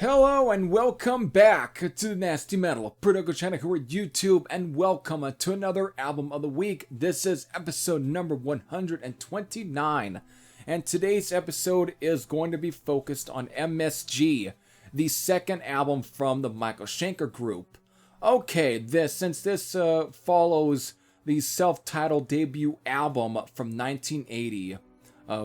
Hello and welcome back to the Nasty Metal Production here at YouTube, and welcome to another album of the week. This is episode number 129, and today's episode is going to be focused on M.S.G, the second album from the Michael Schenker Group. Okay, since this follows the self-titled debut album from 1980.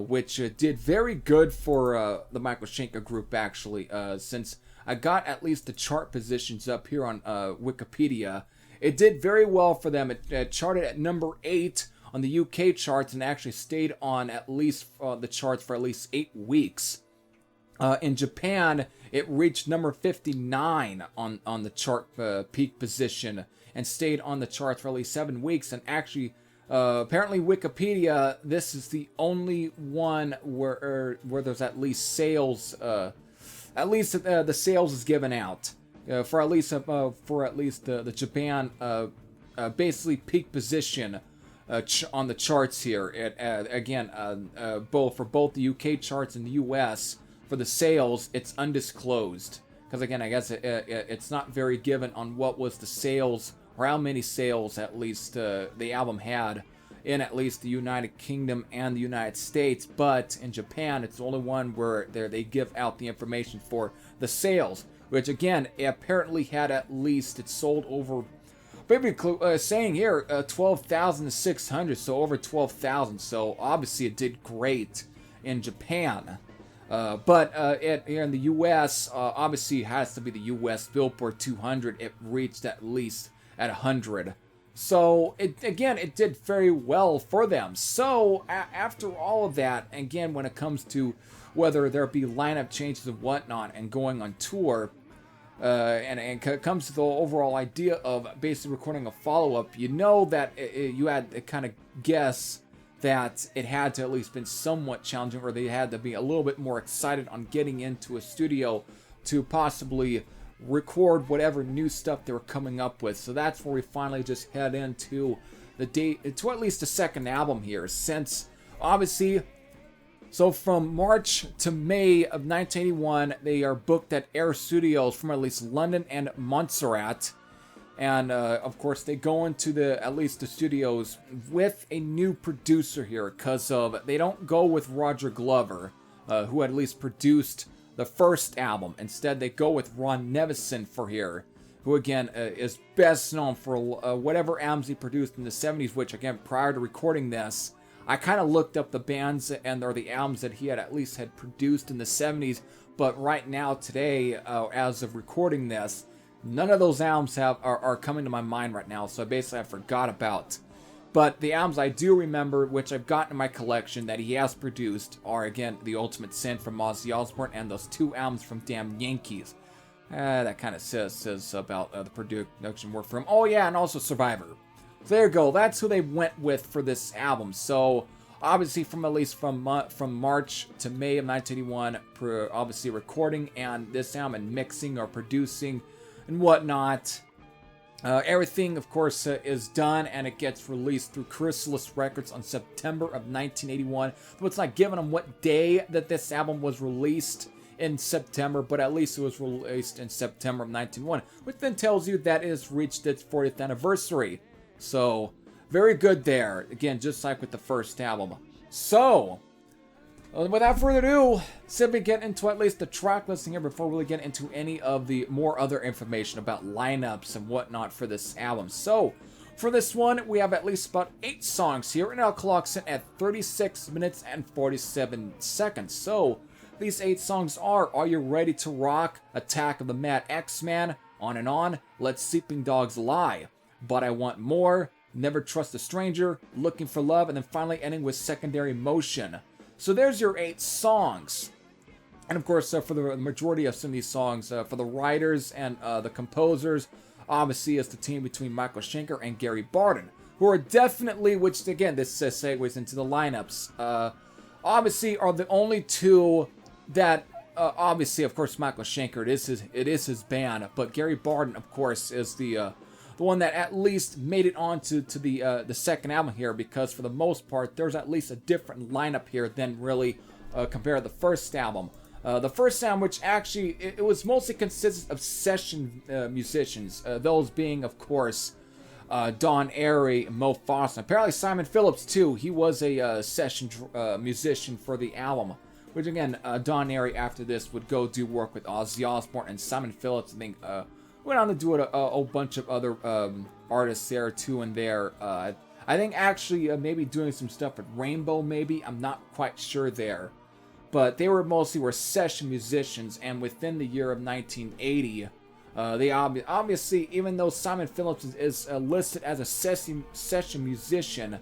Which did very good for the Michael Schenker Group, actually, since I got at least the chart positions up here on Wikipedia. It did very well for them. It charted at number 8 on the UK charts and actually stayed on at least the charts for at least 8 weeks. In Japan, it reached number 59 on the chart peak position and stayed on the charts for at least 7 weeks, and actually apparently Wikipedia, this is the only one where there's at least sales, the sales is given out for at least the Japan basically peak position on the charts here. Both for both the UK charts and the US, for the sales it's undisclosed, because again I guess it's not very given on what was the sales or how many sales at least the album had in at least the United Kingdom and the United States. But in Japan, it's the only one where they give out the information for the sales, which again, apparently had at least, it sold over, maybe saying here, 12,600, so over 12,000. So obviously it did great in Japan. But here in the US, obviously it has to be the US Billboard 200. It reached at least at 100. So it did very well for them. So after all of that, again, when it comes to whether there be lineup changes and whatnot and going on tour, and it comes to the overall idea of basically recording a follow-up, you know that you had to kind of guess that it had to at least been somewhat challenging, or they had to be a little bit more excited on getting into a studio to possibly record whatever new stuff they were coming up with. So that's where we finally just head into to at least the second album here, since obviously, so from March to May of 1981 they are booked at Air Studios from at least London and Montserrat, and of course they go into at least the studios with a new producer here, because they don't go with Roger Glover, who had at least produced the first album. Instead, they go with Ron Nevison for here, who again is best known for whatever albums he produced in the 70s, which again, prior to recording this, I kind of looked up the bands or the albums that he had produced in the 70s, but right now, today, as of recording this, none of those albums are coming to my mind right now, so basically I forgot about. But the albums I do remember, which I've got in my collection that he has produced, are again The Ultimate Sin from Ozzy Osbourne and those 2 albums from Damn Yankees. That kind of says about the production work for him. Oh yeah, and also Survivor. So there you go. That's who they went with for this album. So obviously from March to May of 1981, obviously recording and this album and mixing or producing and whatnot. Everything, of course, is done, and it gets released through Chrysalis Records on September of 1981. Though it's not given on what day that this album was released in September, but at least it was released in September of 1981, which then tells you that it has reached its 40th anniversary. So, very good there. Again, just like with the first album. So, without further ado, simply get into at least the track listing here before we really get into any of the more other information about lineups and whatnot for this album. So, for this one, we have at least about 8 songs here, and I'll clock it at 36 minutes and 47 seconds. So, these 8 songs are You Ready to Rock, Attack of the Mad X-Man, On and On, Let Sleeping Dogs Lie, But I Want More, Never Trust a Stranger, Looking for Love, and then finally ending with Secondary Motion. So there's your 8 songs. And of course, for the majority of some of these songs, for the writers and the composers, obviously it's the team between Michael Schenker and Gary Barden, who are definitely, which again, this segues into the lineups, obviously are the only 2 that, obviously, of course, Michael Schenker, it is his band, but Gary Barden, of course, is the one that at least made it onto the second album here, because for the most part, there's at least a different lineup here than really compared to the first album. The first sound, which actually, it was mostly consisted of session musicians, those being, of course, Don Airey, Mo Foster. Apparently Simon Phillips, too. He was a session musician for the album. Which, again, Don Airey, after this, would go do work with Ozzy Osbourne. And Simon Phillips, I think, went on to do a bunch of other artists there, too, and there. I think, actually, maybe doing some stuff with Rainbow, maybe. I'm not quite sure there. But they were session musicians. And within the year of 1980... they obviously, even though Simon Phillips is listed as a session musician,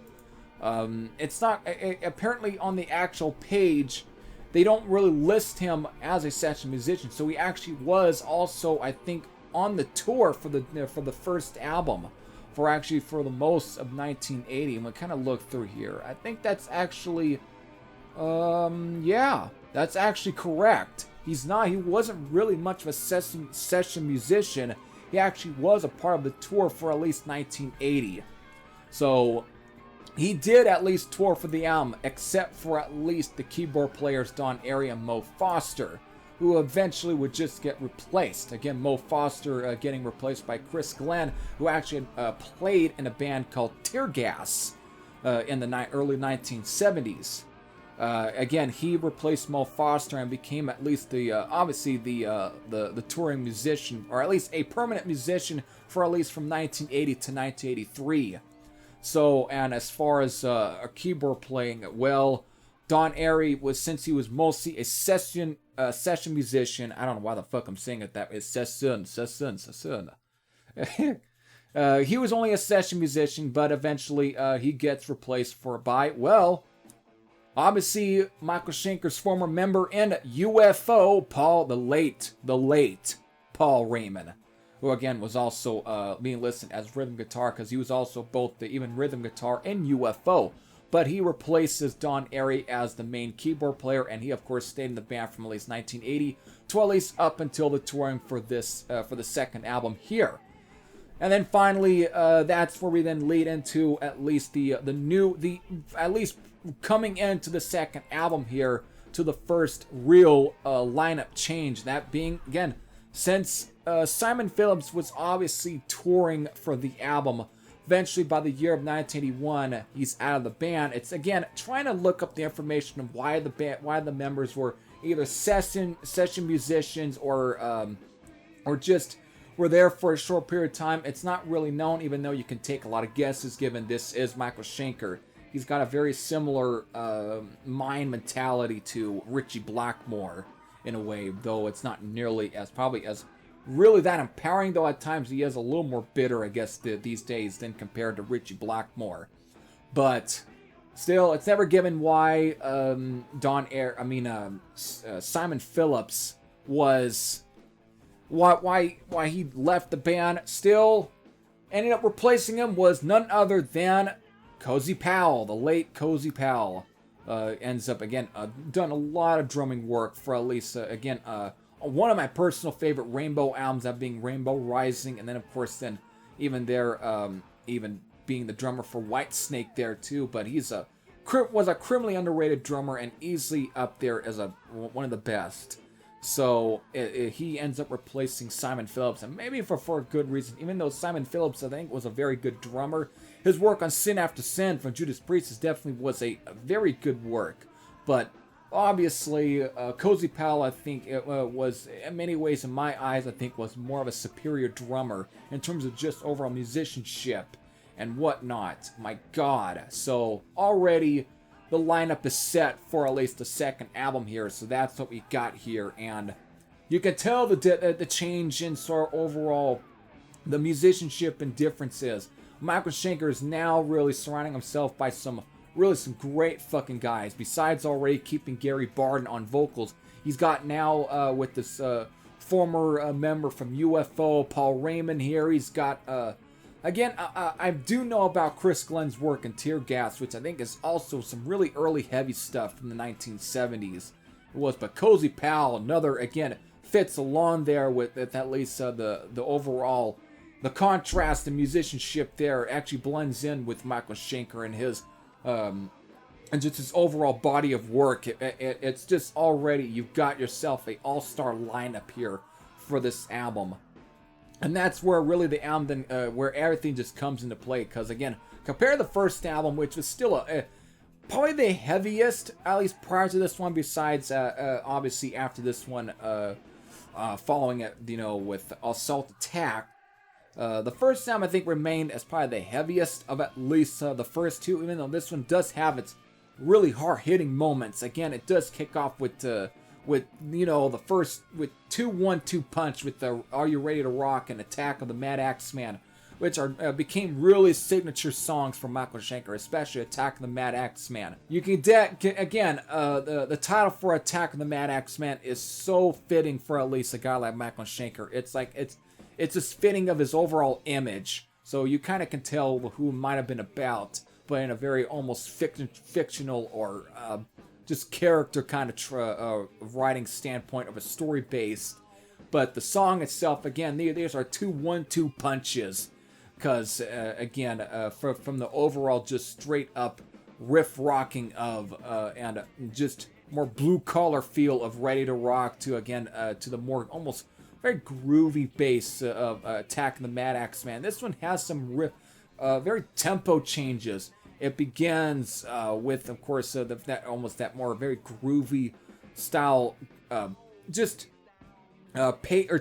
it's not, apparently on the actual page, they don't really list him as a session musician. So he actually was also, I think, on the tour for the first album, for the most of 1980. And we'll kind of look through here. I think that's actually, yeah, that's actually correct. He wasn't really much of a session musician. He actually was a part of the tour for at least 1980. So, he did at least tour for the album, except for at least the keyboard players Don Airey and Mo Foster, who eventually would just get replaced. Again, Mo Foster getting replaced by Chris Glenn, who actually played in a band called Tear Gas in the early 1970s. Again, he replaced Mo Foster and became at least obviously the touring musician, or at least a permanent musician for at least from 1980 to 1983. So, and as far as a keyboard playing, well, Don Airey was, since he was mostly a session musician. I don't know why the fuck I'm saying it that way. Session. He was only a session musician, but eventually he gets replaced by, well, obviously, Michael Schenker's former member in UFO, the late Paul Raymond, who again was also being listed as rhythm guitar, because he was also both the even rhythm guitar and UFO. But he replaces Don Airey as the main keyboard player, and he of course stayed in the band from at least 1980 to at least up until the touring for this for the second album here. And then finally, that's where we then lead into at least at least coming into the second album here, to the first real lineup change. That being, again, since Simon Phillips was obviously touring for the album, eventually by the year of 1981, he's out of the band. It's, again, trying to look up the information of why the members were either session musicians or just were there for a short period of time. It's not really known, even though you can take a lot of guesses, given this is Michael Schenker. He's got a very similar mind mentality to Ritchie Blackmore in a way, though it's not nearly as really that empowering, though at times he is a little more bitter, I guess, these days than compared to Ritchie Blackmore. But still, it's never given why Simon Phillips was why he left the band. Still, ended up replacing him was none other than Cozy Powell, the late Cozy Powell. Ends up, again, done a lot of drumming work for at least, one of my personal favorite Rainbow albums, that being Rainbow Rising, and then, of course, then even being the drummer for Whitesnake there, too. But was a criminally underrated drummer and easily up there as one of the best. So he ends up replacing Simon Phillips, and maybe for a good reason. Even though Simon Phillips, I think, was a very good drummer, his work on Sin After Sin from Judas Priest definitely was a very good work. But obviously, Cozy Powell, I think, was, in many ways, in my eyes, I think, was more of a superior drummer in terms of just overall musicianship and whatnot. My God. So already the lineup is set for at least the second album here, so that's what we got here. And you can tell the change in sort of overall the musicianship and differences. Michael Schenker is now really surrounding himself by some great fucking guys. Besides already keeping Gary Barden on vocals, he's got now with this former member from UFO, Paul Raymond here. He's got again, I do know about Chris Glenn's work in Tear Gas, which I think is also some really early heavy stuff from the 1970s. It was, but Cozy Powell, another, again, fits along there with at least the overall, the contrast and musicianship there actually blends in with Michael Schenker and and just his overall body of work. It's just already, you've got yourself a all-star lineup here for this album. And that's where really the album, where everything just comes into play. Because again, compare the first album, which was still probably the heaviest, at least prior to this one, besides obviously after this one, following it, you know, with Assault Attack. The first album, I think, remained as probably the heaviest of at least the first two, even though this one does have its really hard-hitting moments. Again, it does kick off with you know, the first, with 2-1-2 punch with the Are You Ready to Rock and Attack of the Mad Axeman, which are became really signature songs for Michael Schenker, especially Attack of the Mad Axeman. You can again, the title for Attack of the Mad Axeman is so fitting for at least a guy like Michael Schenker. It's like it's just fitting of his overall image, so you kind of can tell who it might have been about, but in a very almost fictional or just character kind of writing standpoint of a story based. But the song itself, again, these are 2-1-2 punches, because again, from the overall just straight up riff rocking of and just more blue collar feel of Ready to Rock to again to the more almost very groovy bass of Attack of the Mad Axeman. This one has some very tempo changes. It begins with, of course, that more very groovy style,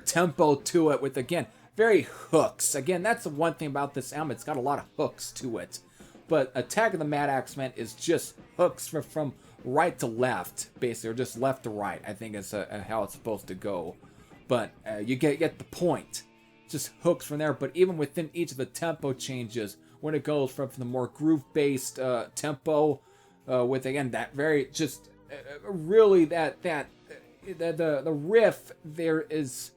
tempo to it, with again very hooks. Again, that's the one thing about this album; it's got a lot of hooks to it. But Attack of the Mad Axeman is just hooks from right to left, basically, or just left to right. I think is how it's supposed to go. But you get the point. Just hooks from there. But even within each of the tempo changes, when it goes from the more groove-based tempo, with again that very just really the riff there is,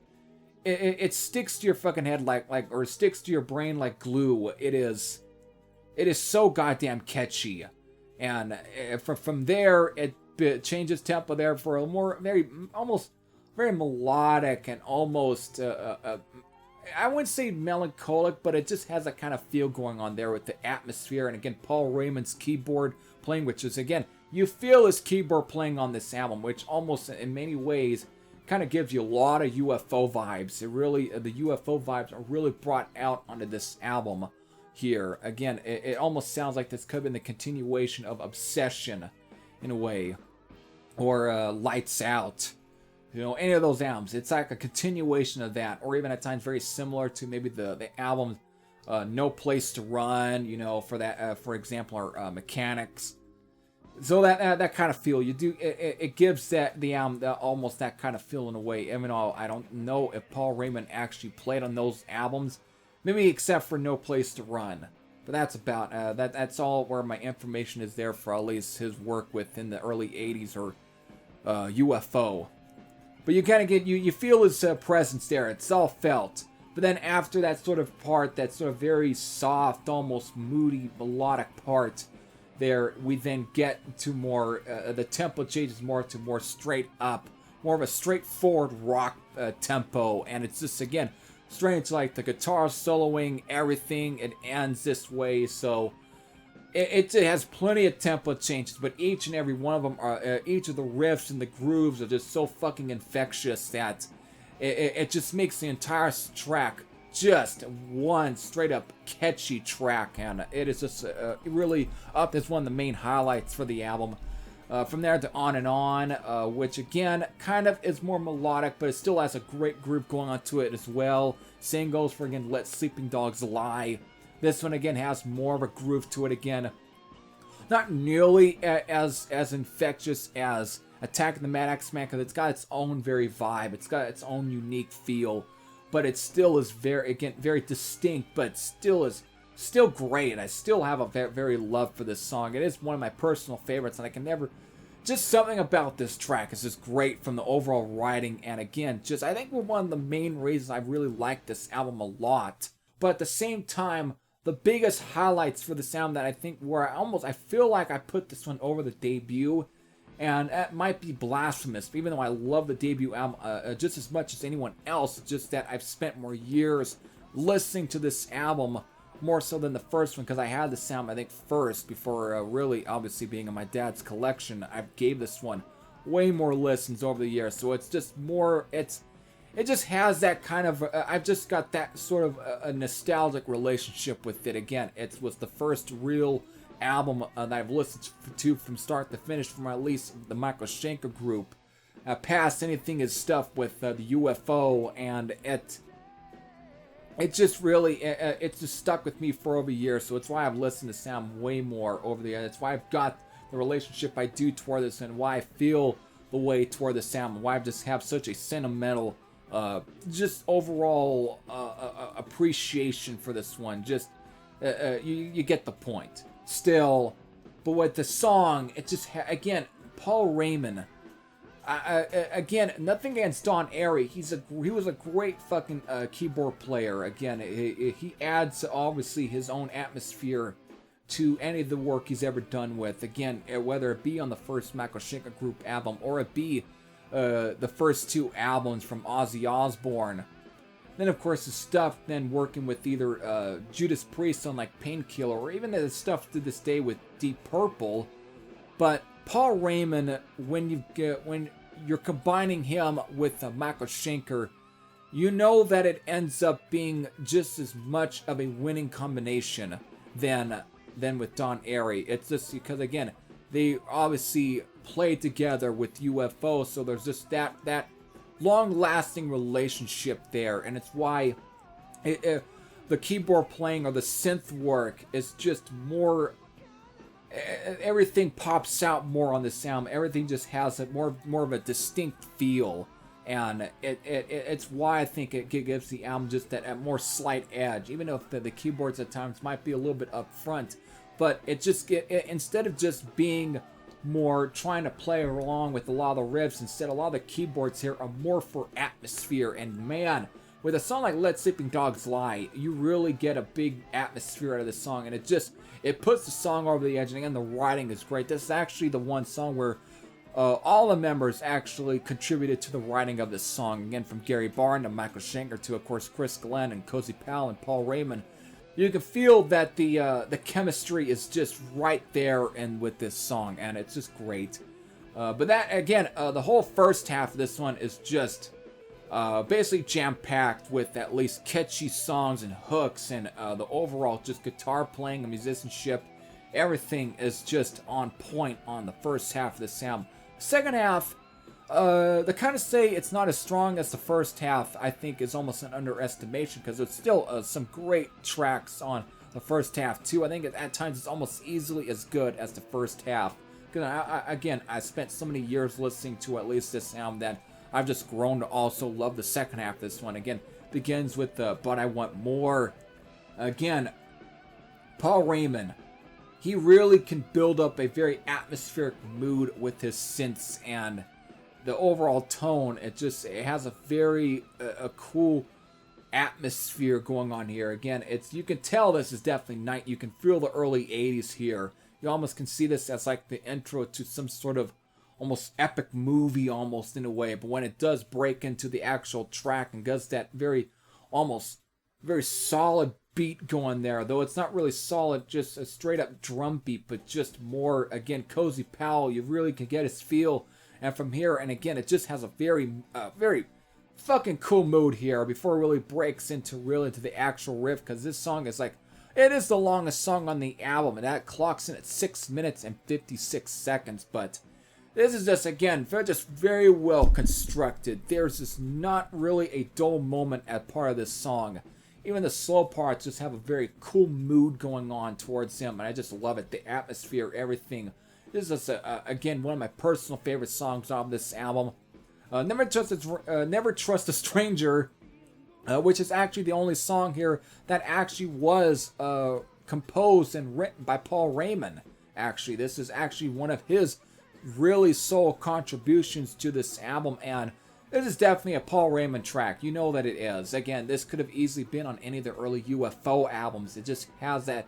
it sticks to your fucking head like or sticks to your brain like glue. It is so goddamn catchy, and from there it changes tempo there for a more very melodic and almost I wouldn't say melancholic, but it just has a kind of feel going on there with the atmosphere. And again, Paul Raymond's keyboard playing, which is, again, you feel his keyboard playing on this album, which almost in many ways kind of gives you a lot of UFO vibes. It really, the UFO vibes are really brought out onto this album here. Again, it almost sounds like this could have been the continuation of Obsession in a way, or Lights Out. You know, any of those albums, it's like a continuation of that, or even at times very similar to maybe the album No Place to Run, you know, for that, for example, or Mechanics. So that kind of feel, you do, it gives the album almost that kind of feel in a way, even though I don't know if Paul Raymond actually played on those albums, maybe except for No Place to Run. But that's about, that's all where my information is there for at least his work within the early 80s or UFO. But you kind of get, you feel his presence there. It's all felt. But then after that sort of part, that sort of very soft, almost moody, melodic part, there we then get to more, the tempo changes more to more straight up, more of a straightforward rock tempo. And it's just, again, straight into like the guitar soloing, everything. It ends this way. So it has plenty of tempo changes, but each and every one of them are, each of the riffs and the grooves are just so fucking infectious that it just makes the entire track just one straight up catchy track, and it is just really up as one of the main highlights for the album. From there to On and On, which again kind of is more melodic, but it still has a great groove going on to it as well. Same goes for, again, Let Sleeping Dogs Lie. This one again has more of a groove to it again. Not nearly as infectious as Attack of the Mad Axeman, because it's got its own very vibe. It's got its own unique feel, but it still is very distinct, but still great. I still have a very love for this song. It is one of my personal favorites, and I can never, just something about this track is just great from the overall writing, and again, just I think one of the main reasons I really like this album a lot. But at the same time, the biggest highlights for this album that I think where I feel like I put this one over the debut, and that might be blasphemous, even though I love the debut album just as much as anyone else, just that I've spent more years listening to this album more so than the first one, because I had this album, I think, first, before really, obviously, being in my dad's collection. I gave this one way more listens over the years, so it's just more, it just has that kind of, I've just got that sort of a nostalgic relationship with it. Again, it was the first real album that I've listened to from start to finish, from at least the Michael Schenker Group. Past anything is stuff with the UFO, and it just really, it's just stuck with me for over years, so it's why I've listened to Sam way more over the years. It's why I've got the relationship I do toward this, and why I feel the way toward the Sam, and why I just have such a sentimental, just overall appreciation for this one. Just, you get the point. Still, but with the song, it just, again, Paul Raymond, again, nothing against Don Airey. He was a great fucking keyboard player. Again, he adds obviously his own atmosphere to any of the work he's ever done with. Again, whether it be on the first Michael Schenker Group album, or it be the first two albums from Ozzy Osbourne. Then, of course, the stuff then working with either Judas Priest on like Painkiller, or even the stuff to this day with Deep Purple. But Paul Raymond, when you're combining him with Michael Schenker, you know that it ends up being just as much of a winning combination than with Don Airey. It's just because, again, they obviously played together with UFO, so there's just that long-lasting relationship there, and it's why the keyboard playing or the synth work is just more. Everything pops out more on the sound. Everything just has a more of a distinct feel, and it's why I think it gives the album just that more slight edge. Even though the keyboards at times might be a little bit up front, but it just instead of just being more trying to play along with a lot of the riffs, instead a lot of the keyboards here are more for atmosphere. And man, with a song like Let Sleeping Dogs Lie, you really get a big atmosphere out of this song, and it puts the song over the edge. And again, the writing is great. This is actually the one song where all the members actually contributed to the writing of this song. Again, from Gary Barton to Michael Schenker to, of course, Chris Glenn and Cozy Powell and Paul Raymond. You can feel that the chemistry is just right there and with this song, and it's just great. But that, again, the whole first half of this one is just basically jam-packed with at least catchy songs and hooks, and the overall just guitar playing and musicianship. Everything is just on point on the first half of this album. Second half, they kind of say it's not as strong as the first half, I think is almost an underestimation, because there's still some great tracks on the first half too. I think at times it's almost easily as good as the first half. Because again, I spent so many years listening to at least this album that I've just grown to also love the second half of this one. Again, begins with But I Want More. Again, Paul Raymond, he really can build up a very atmospheric mood with his synths, and the overall tone, it has a very a cool atmosphere going on here. Again, you can tell this is definitely night. You can feel the early 80s here. You almost can see this as like the intro to some sort of almost epic movie, almost in a way. But when it does break into the actual track and does that very solid beat going there, though it's not really solid, just a straight up drum beat, but just more, again, Cozy Powell, you really can get his feel. And from here, and again, it just has a very fucking cool mood here before it really breaks into the actual riff, because this song is it is the longest song on the album, and that clocks in at 6 minutes and 56 seconds, but this is just, again, just very well constructed. There's just not really a dull moment at part of this song. Even the slow parts just have a very cool mood going on towards him, and I just love it. The atmosphere, everything. This is, again, one of my personal favorite songs on this album. Never Trust a Stranger, which is actually the only song here that actually was composed and written by Paul Raymond. Actually, this is actually one of his really sole contributions to this album, and this is definitely a Paul Raymond track. You know that it is. Again, this could have easily been on any of the early UFO albums. It just has that.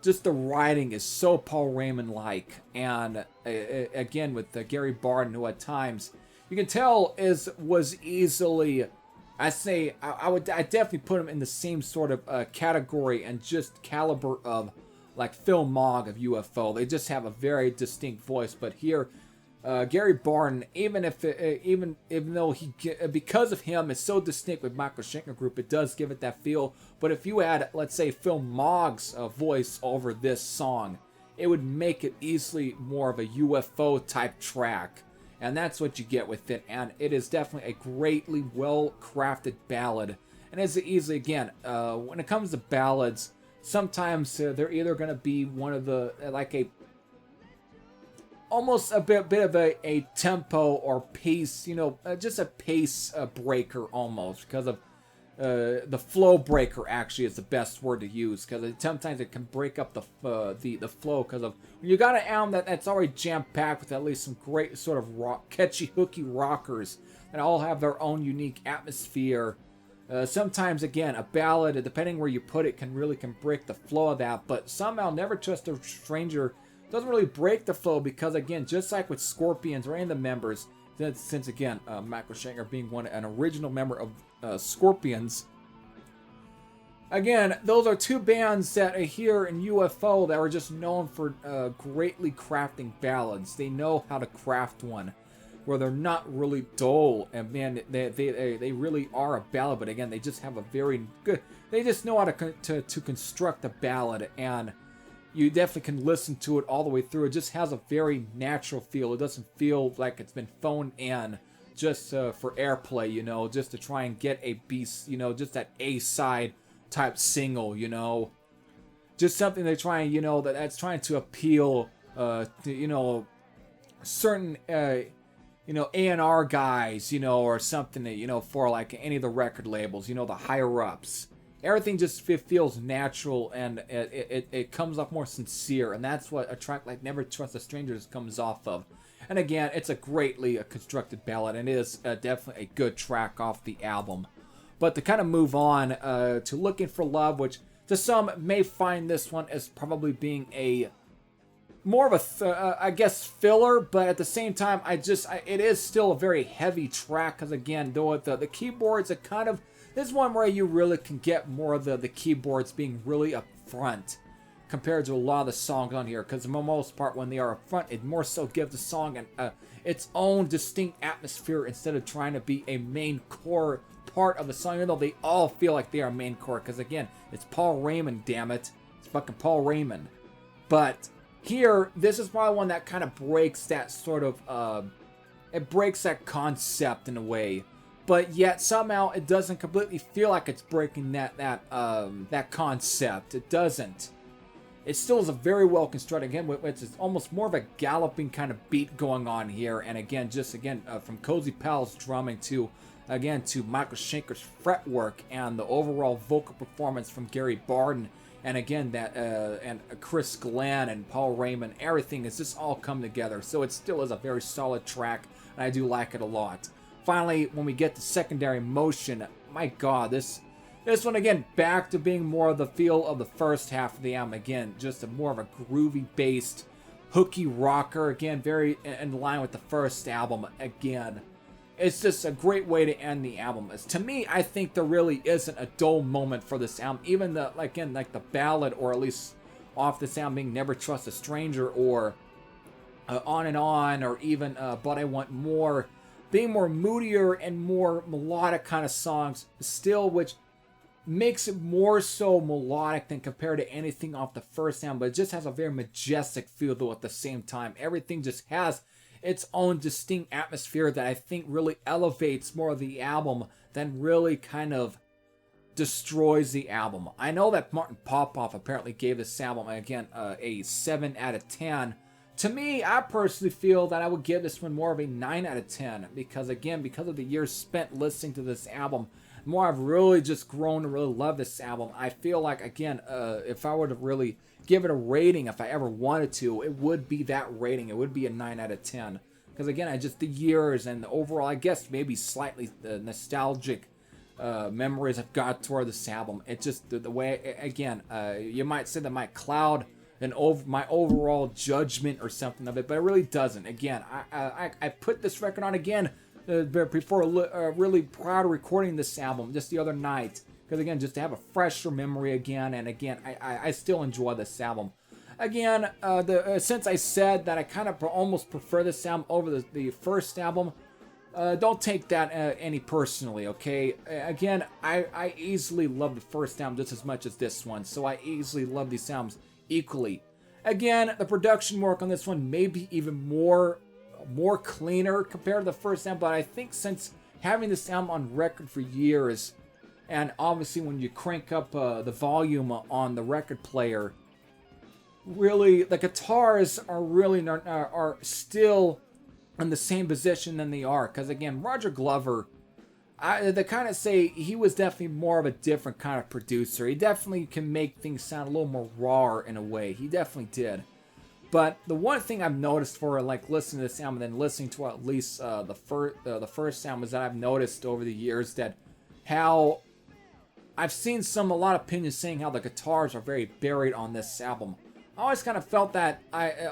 Just the writing is so Paul Raymond-like, and again with Gary Barton, who at times you can tell was easily I definitely put them in the same sort of category and just caliber of like Phil Mogg of UFO. They just have a very distinct voice. But here, Gary Barton, even though because of him, it's so distinct with Michael Schenker Group, it does give it that feel. But if you add, let's say, Phil Mogg's voice over this song, it would make it easily more of a UFO type track. And that's what you get with it. And it is definitely a greatly well-crafted ballad. And as easily, again, when it comes to ballads, sometimes they're either going to be one of the, like almost a bit of a tempo or pace, just a pace breaker almost, because of the flow breaker actually is the best word to use, because sometimes it can break up the flow, because of when you got an album that's already jam-packed with at least some great sort of catchy, hooky rockers that all have their own unique atmosphere. Sometimes, again, a ballad, depending where you put it, can break the flow of that. But somehow, Never Trust a Stranger doesn't really break the flow because, again, just like with Scorpions or any of the members, since again, Michael Schenker being an original member of Scorpions, again, those are two bands that are here in UFO that are just known for greatly crafting ballads. They know how to craft one where they're not really dull, and man, they really are a ballad, but again, they just have a very good, they just know how to construct a ballad, and you definitely can listen to it all the way through. It just has a very natural feel. It doesn't feel like it's been phoned in just for airplay, just to try and get a beast, just that A-side type single, just something they're trying, that's trying to appeal to, certain A&R guys, or something that, for like any of the record labels, the higher ups. Everything just feels natural, and it comes off more sincere, and that's what a track like Never Trust a Stranger comes off of. And again, it's a greatly constructed ballad, and it is definitely a good track off the album. But to kind of move on to Looking for Love, which to some may find this one as probably being a more of a, I guess, filler, but at the same time, it is still a very heavy track, because again, though the keyboards are kind of, this is one where you really can get more of the keyboards being really up front compared to a lot of the songs on here, because for the most part, when they are up front, it more so gives the song its own distinct atmosphere instead of trying to be a main core part of the song, even though they all feel like they are main core, because again, it's Paul Raymond, damn it. It's fucking Paul Raymond. But here, this is probably one that kind of breaks that sort of, it breaks that concept in a way, but yet somehow it doesn't completely feel like it's breaking that concept. It doesn't. It still is a very well constructed, again, it's almost more of a galloping kind of beat going on here, and again, from Cozy Powell's drumming to Michael Schenker's fretwork and the overall vocal performance from Gary Barton. And again, and Chris Glenn and Paul Raymond, everything is just all come together. So it still is a very solid track, and I do like it a lot. Finally, when we get to Secondary Motion, my God, this one again, back to being more of the feel of the first half of the album. Again, just more of a groovy-based, hooky rocker. Again, very in line with the first album. Again, it's just a great way to end the album. To me, I think there really isn't a dull moment for this album. Even like the ballad, or at least off this album being Never Trust a Stranger, or On and On, or even But I Want More, being more moodier and more melodic kind of songs still, which makes it more so melodic than compared to anything off the first album, but it just has a very majestic feel though at the same time. Everything just has its own distinct atmosphere that I think really elevates more of the album than really kind of destroys the album. I know that Martin Popoff apparently gave this album, again, a 7 out of 10. To me, I personally feel that I would give this one more of a 9 out of 10, because again, because of the years spent listening to this album, the more I've really just grown to really love this album. I feel like, again, if I were to really give it a rating, if I ever wanted to, it would be that rating. It would be a 9 out of 10. Because again, the years and the overall, I guess maybe slightly nostalgic memories I've got toward this album. It just, the way, again, you might say that might cloud my overall judgment or something of it, but it really doesn't. Again, I put this record on again. before really prior to recording this album just the other night. Because again, just to have a fresher memory again, and again, I still enjoy this album. Again, since I said that I kind of almost prefer this album over the first album, don't take that any personally, okay? Again, I easily love the first album just as much as this one, so I easily love these albums equally. Again, the production work on this one may be even more cleaner compared to the first album, but I think since having this album on record for years, and obviously when you crank up the volume on the record player, really the guitars are still in the same position than they are. Because again, Roger Glover, they kind of say he was definitely more of a different kind of producer. He definitely can make things sound a little more raw in a way. He definitely did. But the one thing I've noticed for like listening to this album and then listening to at least the first album is that I've noticed over the years that how I've seen a lot of opinions saying how the guitars are very buried on this album. I always kind of felt that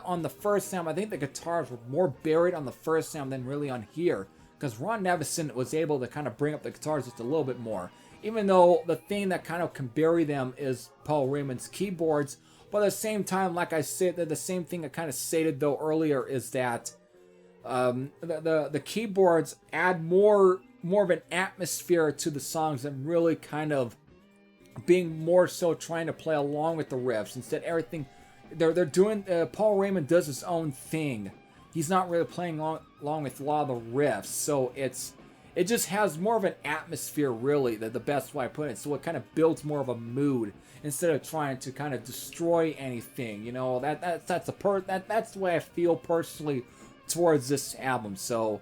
on the first album, I think the guitars were more buried on the first album than really on here. Because Ron Nevison was able to kind of bring up the guitars just a little bit more. Even though the thing that kind of can bury them is Paul Raymond's keyboards. But at the same time, like I said, the same thing I kind of stated though earlier is that the keyboards add more of an atmosphere to the songs than really kind of being more so trying to play along with the riffs. Instead, everything they're doing. Paul Raymond does his own thing. He's not really playing along with a lot of the riffs, so it just has more of an atmosphere. Really, the best way I put it. So it kind of builds more of a mood instead of trying to kind of destroy anything. You know, that's the way I feel personally towards this album. So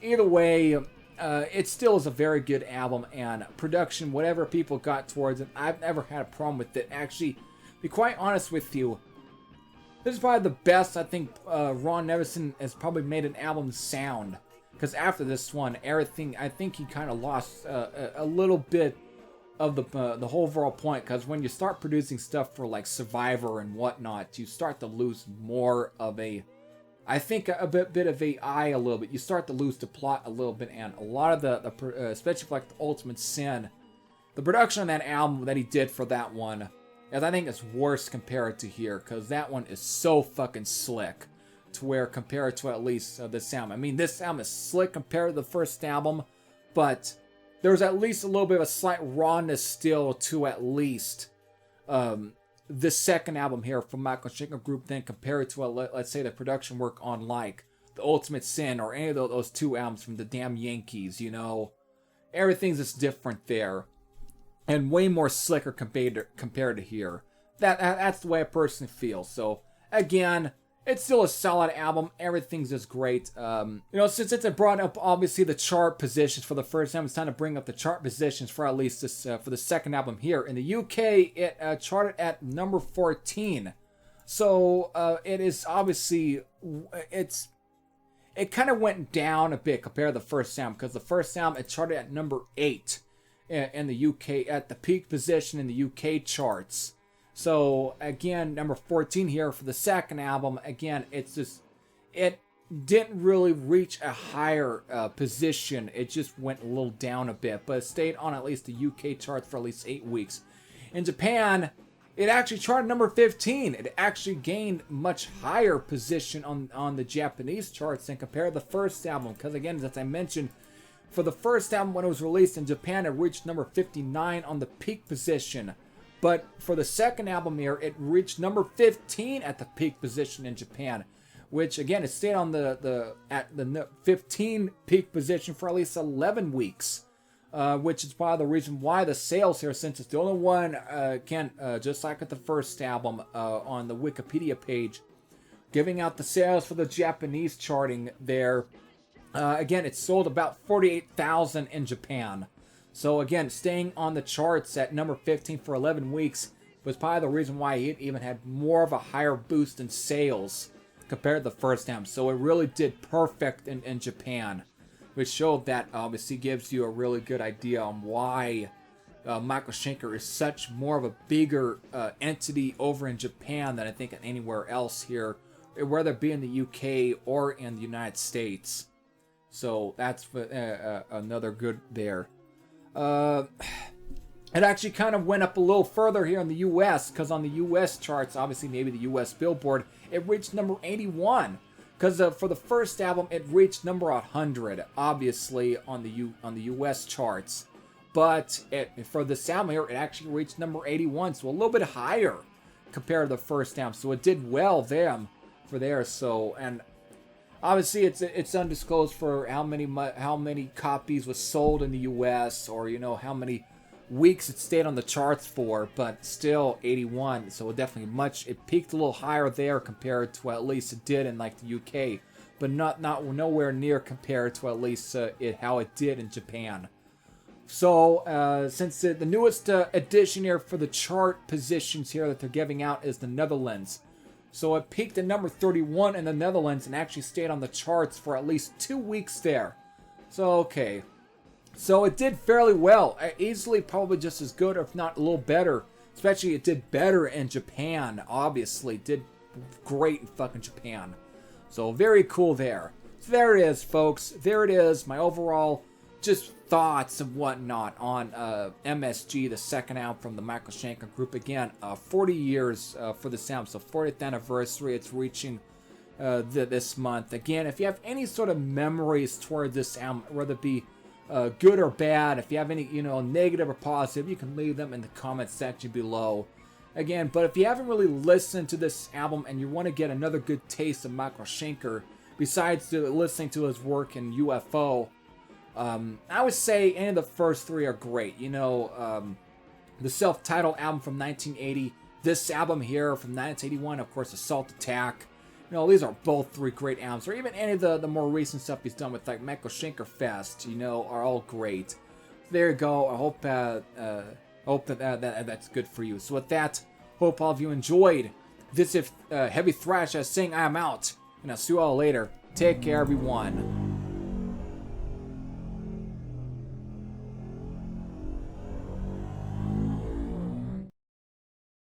either way, it still is a very good album, and production, whatever people got towards it, I've never had a problem with it. Actually, to be quite honest with you, this is probably the best I think Ron Nevison has probably made an album sound. Because after this one, everything, I think he kind of lost a little bit of the whole overall point. Because when you start producing stuff for like Survivor and whatnot, you start to lose more of I think a bit of a little bit. You start to lose the plot a little bit, and a lot of the especially for like the Ultimate Sin, the production on that album that he did for that one, as I think it's worse compared to here, because that one is so fucking slick, to where compared to at least this album. I mean, this album is slick compared to the first album, but there's at least a little bit of a slight rawness still to at least the second album here from Michael Schenker Group than compared to, let's say, the production work on like The Ultimate Sin or any of those two albums from the Damn Yankees, you know. Everything's just different there. And way more slicker compared to here. That's the way I personally feel. So, again, it's still a solid album. Everything's just great. You know, since it's brought up, obviously, the chart positions for the first album, it's time to bring up the chart positions for at least this for the second album here. In the UK, it charted at number 14. So, it is obviously, it kind of went down a bit compared to the first album, because the first album, it charted at number 8 in the UK, at the peak position in the UK charts. So, again, number 14 here for the second album. Again, it's just, it didn't really reach a higher position. It just went a little down a bit, but it stayed on at least the UK charts for at least 8 weeks. In Japan, it actually charted number 15. It actually gained much higher position on the Japanese charts than compared to the first album. Because again, as I mentioned, for the first album when it was released in Japan, it reached number 59 on the peak position. But for the second album here, it reached number 15 at the peak position in Japan, which again, it stayed on at the 15 peak position for at least 11 weeks, which is probably the reason why the sales here, since it's the only one, just like at the first album on the Wikipedia page, giving out the sales for the Japanese charting there. Again, it sold about 48,000 in Japan. So again, staying on the charts at number 15 for 11 weeks was probably the reason why it even had more of a higher boost in sales compared to the first album. So it really did perfect in Japan, which showed that obviously gives you a really good idea on why Michael Schenker is such more of a bigger entity over in Japan than I think anywhere else here, whether it be in the UK or in the United States. So that's another good there. It actually kind of went up a little further here in the U.S. because on the U.S. charts, obviously maybe the U.S. Billboard, it reached number 81. Because for the first album, it reached number 100, obviously on the U.S. charts. But for this album here, it actually reached number 81, so a little bit higher compared to the first album. So it did well there. So, and obviously it's undisclosed for how many copies was sold in the U.S. or how many weeks it stayed on the charts for, but still 81. So definitely it peaked a little higher there compared to at least it did in like the UK, but not nowhere near compared to at least how it did in Japan. So since the newest edition here for the chart positions here that they're giving out is the Netherlands. So it peaked at number 31 in the Netherlands and actually stayed on the charts for at least 2 weeks there. So okay. So it did fairly well. Easily probably just as good, or if not a little better. Especially it did better in Japan, obviously. Did great in fucking Japan. So very cool there. So there it is, folks. There it is. My overall just thoughts and whatnot on M.S.G, the second album from the Michael Schenker Group. Again, 40 years for this album. So 40th anniversary. It's reaching this month. Again, if you have any sort of memories toward this album, whether it be good or bad, if you have any, negative or positive, you can leave them in the comment section below. Again, but if you haven't really listened to this album and you want to get another good taste of Michael Schenker, besides listening to his work in UFO, I would say any of the first three are great. The self-titled album from 1980, this album here from 1981, of course, Assault Attack. These are both three great albums, or even any of the more recent stuff he's done with like Michael Schenker Fest, are all great. There you go. I hope that's good for you. So with that, hope all of you enjoyed this Heavy Thrash as saying I am out, and I'll see you all later. Take care, everyone.